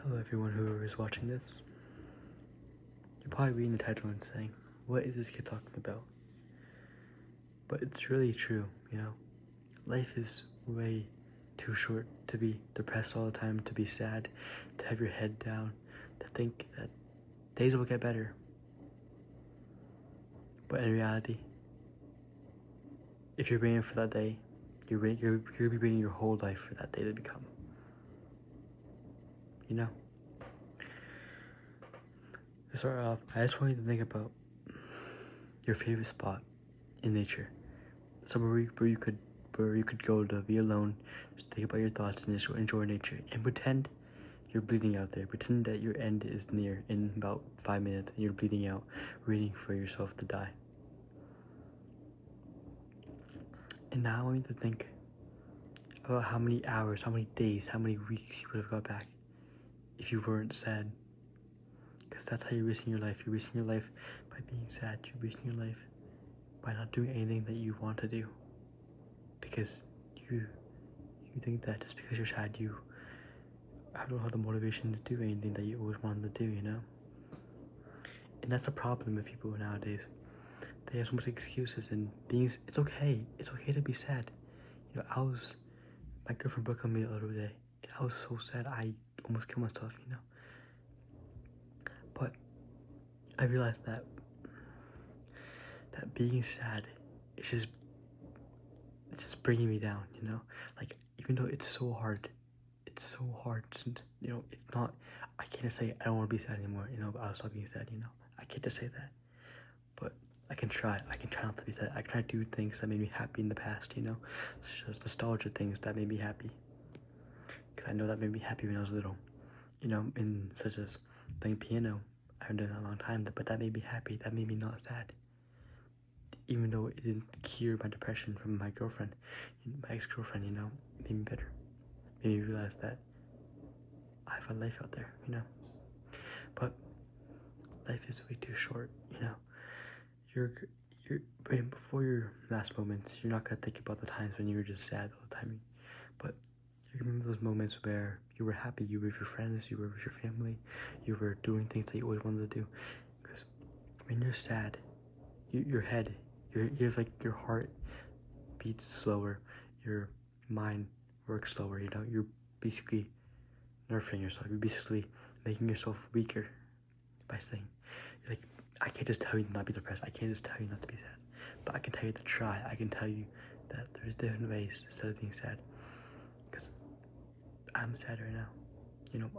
Hello everyone who is watching this. You're probably reading the title and saying, what is this kid talking about? But it's really true, Life is way too short to be depressed all the time, to be sad, to have your head down, to think that days will get better. But in reality, if you're waiting for that day, you'll be waiting your whole life for that day to become. To start off, I just want you to think about your favorite spot in nature, somewhere where you could go to be alone, just think about your thoughts and just enjoy nature, and pretend you're bleeding out there. Pretend that your end is near in about 5 minutes and you're bleeding out, waiting for yourself to die. And now I want you to think about how many hours, how many days, how many weeks you would have got back if you weren't sad. Because that's how you're wasting your life. You're wasting your life by being sad. You're wasting your life by not doing anything that you want to do. Because you think that just because you're sad, I don't have the motivation to do anything that you always wanted to do, And that's a problem with people nowadays. They have so much excuses and it's okay. It's okay to be sad. My girlfriend broke up with me the other day, and I was so sad I almost killed myself, But I realized that being sad is just bringing me down, Like, even though it's so hard, it's not, I can't just say I don't want to be sad anymore, but I'll stop being sad, I can't just say that. But I can try not to be sad. I can try to do things that made me happy in the past, Just nostalgia things that made me happy. Because I know that made me happy when I was little, in such as playing piano. I haven't done it in a long time, but that made me happy. That made me not sad. Even though it didn't cure my depression from my girlfriend, my ex-girlfriend, made me better. Made me realize that I have a life out there, But life is way too short, Before your last moments, you're not gonna think about the times when you were just sad all the time. But you remember those moments where you were happy, you were with your friends, you were with your family, you were doing things that you always wanted to do. Because when you're sad, your heart beats slower, your mind works slower, You're basically nerfing yourself. You're basically making yourself weaker by saying, I can't just tell you not to be depressed. I can't just tell you not to be sad. But I can tell you to try. I can tell you that there's different ways instead of being sad. Because I'm sad right now.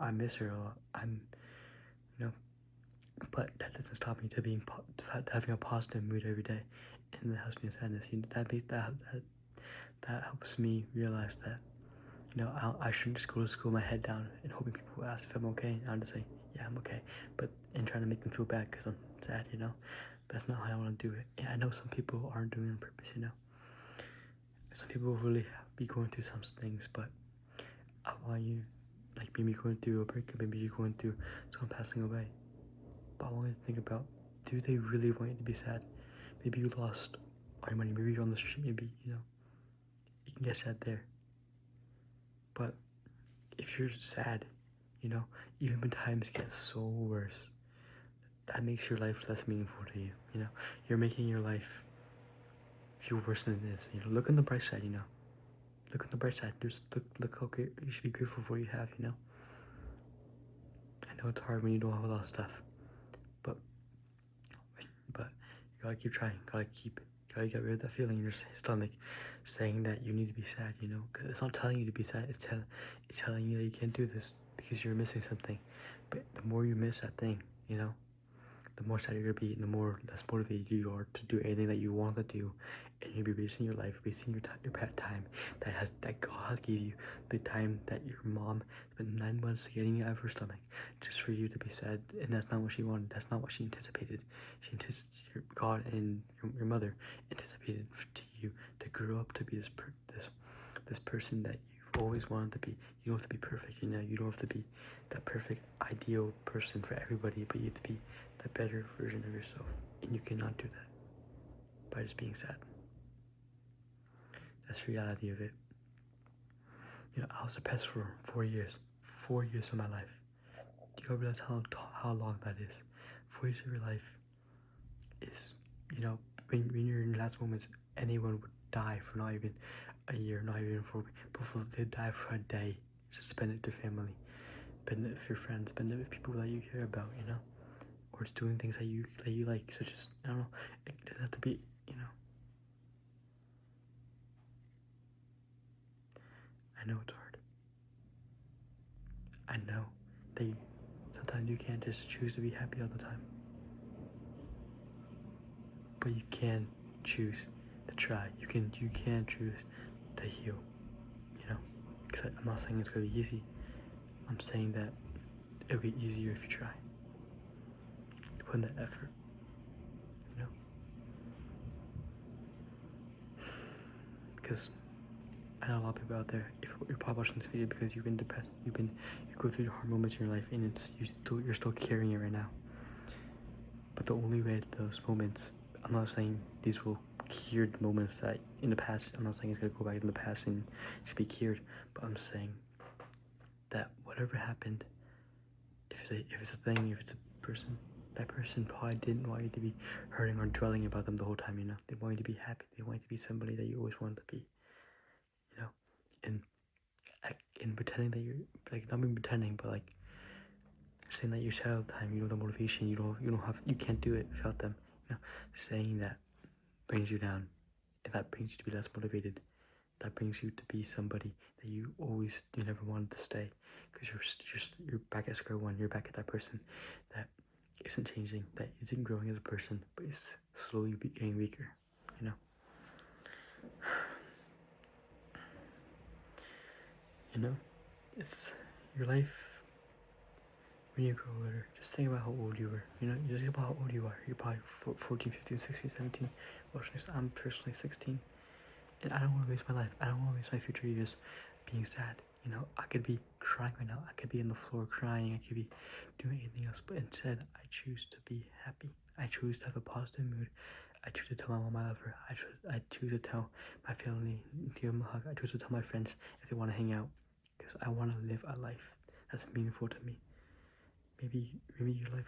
I miss her a lot. But that doesn't stop me to having a positive mood every day. And that helps me with sadness. That helps me realize that, I shouldn't just go to school with my head down and hoping people will ask if I'm okay. And I'll just say, yeah, I'm okay. But and trying to make them feel bad because I'm sad, But that's not how I want to do it. And I know some people aren't doing it on purpose, Some people will really be going through some things, but I want you, maybe going through a breakup, maybe you're going through someone passing away. But I want you to think about, do they really want you to be sad? Maybe you lost all your money, maybe you're on the street, maybe, you can get sad there. But if you're sad, even when times get so worse, that makes your life less meaningful to you, You're making your life feel worse than it is. Look on the bright side, Look on the bright side. Just look how great you should be grateful for what you have, I know it's hard when you don't have a lot of stuff, but you gotta keep trying. Gotta get rid of that feeling in your stomach, saying that you need to be sad, Because it's not telling you to be sad. It's telling you that you can't do this because you're missing something. But the more you miss that thing, the more sad you're gonna be, and the more less motivated you are to do anything that you want to do, and you'll be wasting your life, wasting your time that God gave you, the time that your mom spent 9 months getting you out of her stomach just for you to be sad, and that's not what she wanted. That's not what she anticipated. God and your mother anticipated to you to grow up to be this person that you've always wanted to be. You don't have to be perfect, You don't have to be that perfect ideal person for everybody, but you have to be the better version of yourself, and you cannot do that by just being sad. That's the reality of it. I was depressed for 4 years. 4 years of my life. you gotta realize how long that is. 4 years of your life is, you know, when you're in your last moments, anyone would die for not even a year, not even 4 weeks, before they die for a day. Just spend it with your family, spend it with your friends, spend it with people that you care about, you know, or it's doing things that you like. So just, I don't know, it doesn't have to be, you know. I know it's hard. I know that sometimes you can't just choose to be happy all the time, but you can choose to try. You can choose to heal, you know. Because I'm not saying it's gonna be easy. I'm saying that it'll get easier if you try. Put in that effort, you know. Because I know a lot of people out there, if you're probably watching this video because you've been depressed, you go through hard moments in your life, and you're still carrying it right now. But the only way those moments, I'm not saying these will cure the moments that in the past. I'm not saying it's gonna go back in the past and should be cured, but I'm saying that whatever happened, if it's a thing, if it's a person, that person probably didn't want you to be hurting or dwelling about them the whole time, you know. They want you to be happy. They want you to be somebody that you always wanted to be, you know. And in pretending that you're, like, not even pretending, but like saying that you're sad all the time, you know, the motivation, you can't do it without them, you know. Saying that brings you down, and that brings you to be less motivated. That brings you to be somebody that you never wanted to stay, because you're back at square one. You're back at that person that isn't changing, that isn't growing as a person, but is slowly getting weaker, you know. You know, it's your life. When you grow older, just think about how old you were. You know, just think about how old you are. You're probably 14, 15, 16, 17. I'm personally 16. And I don't want to waste my life. I don't want to waste my future years being sad. You know, I could be crying right now. I could be on the floor crying. I could be doing anything else. But instead, I choose to be happy. I choose to have a positive mood. I choose to tell my mom I love her. I choose to tell my family, give them a hug. I choose to tell my friends if they want to hang out. Because I want to live a life that's meaningful to me. Maybe your life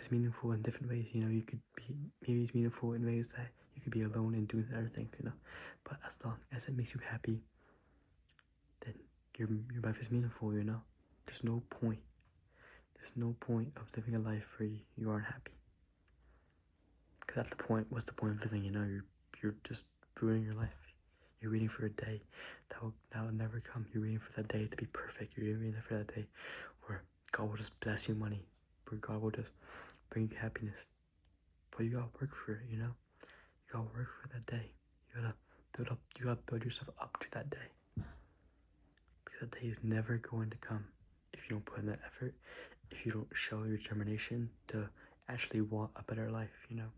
is meaningful in different ways. You know, you could be, maybe it's meaningful in ways that you could be alone and doing other things, you know. But as long as it makes you happy, then your life is meaningful, you know. There's no point of living a life where you aren't happy. Because that's the point. What's the point of living? You know, you're just ruining your life. You're waiting for a day that will never come. You're waiting for that day to be perfect. You're waiting for that day where God will just bless you money, where God will just bring you happiness. But you gotta work for it, you know. You gotta work for that day. You gotta build yourself up to that day. Because that day is never going to come if you don't put in that effort, if you don't show your determination to actually want a better life, you know.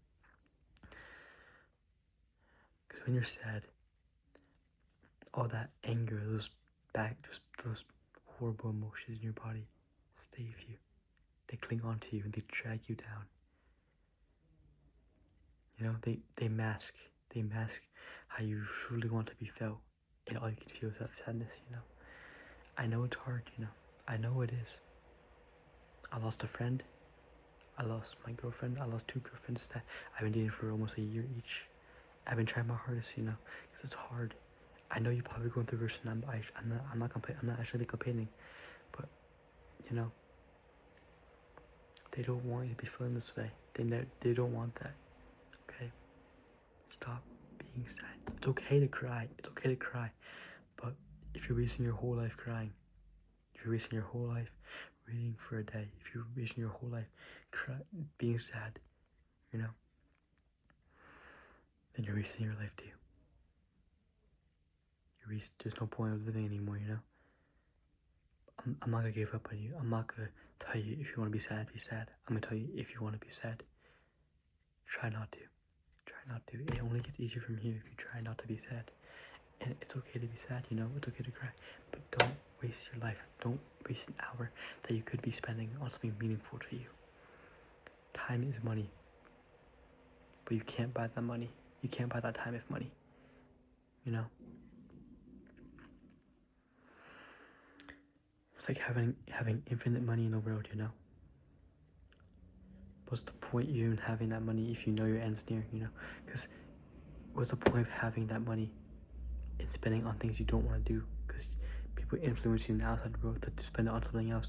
Because when you're sad, all that anger, those horrible emotions in your body stay with you. They cling on to you and they drag you down. You know, they mask how you truly want to be felt, and all you can feel is that sadness, you know. I know it's hard, you know. I know it is. I lost a friend. I lost my girlfriend. I lost 2 girlfriends that I've been dating for almost a year each. I've been trying my hardest, you know, because it's hard. I know you're probably going through this, and I'm not actually complaining, but you know, they don't want you to be feeling this way. They don't want that. Okay, stop being sad. It's okay to cry. It's okay to cry, but if you're wasting your whole life crying, if you're wasting your whole life waiting for a day, if you're wasting your whole life being sad, you know, then you're wasting your life too. There's no point of living anymore, you know. I'm not gonna give up on you. I'm not gonna tell you if you want to be sad, be sad. I'm gonna tell you if you want to be sad, try not to. Try not to. It only gets easier from here if you try not to be sad. And it's okay to be sad, you know. It's okay to cry, but don't waste your life. Don't waste an hour that you could be spending on something meaningful to you. Time is money, but you can't buy that money. You can't buy that time with money, you know. It's like having infinite money in the world, you know? What's the point you in having that money if you know your end's near, you know? Because what's the point of having that money and spending on things you don't want to do? Because people influence you in the outside world to spend it on something else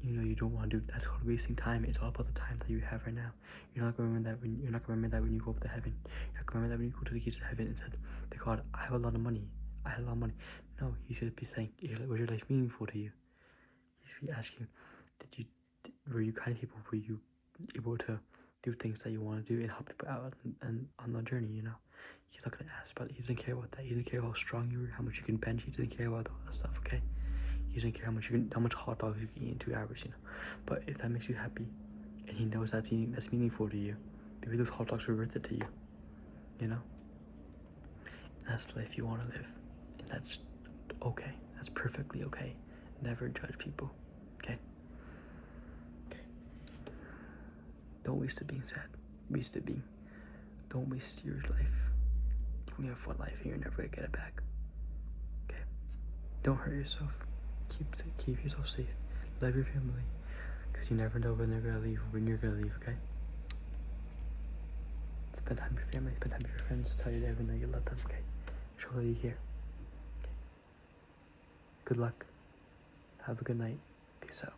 you know you don't want to do. That's called wasting time. It's all about the time that you have right now. You're not gonna remember that when you go up to heaven. You're not gonna remember that when you go to the gates of heaven and said to God, I have a lot of money. I had a lot of money. No, he's gonna be saying, was your life meaningful to you? He's gonna be asking, were you kind people? Were you able to do things that you want to do and help people out and on the journey, you know? He's not gonna ask about it. He doesn't care about that. He doesn't care how strong you are, how much you can bench. He doesn't care about all that stuff, okay? He doesn't care how much hot dogs you can eat in 2 hours, you know? But if that makes you happy, and he knows that's meaningful to you, maybe those hot dogs were worth it to you, you know? And that's the life you want to live. And that's okay. That's perfectly okay. Never judge people, okay? Don't waste it being sad. Waste it being. Don't waste your life. You only have one life and you're never gonna get it back. Okay? Don't hurt yourself. Keep yourself safe. Love your family. Because you never know when they're gonna leave or when you're gonna leave, okay? Spend time with your family, spend time with your friends, tell you everything that you love them, okay? Show that you care. Okay? Good luck. Have a good night. Peace out.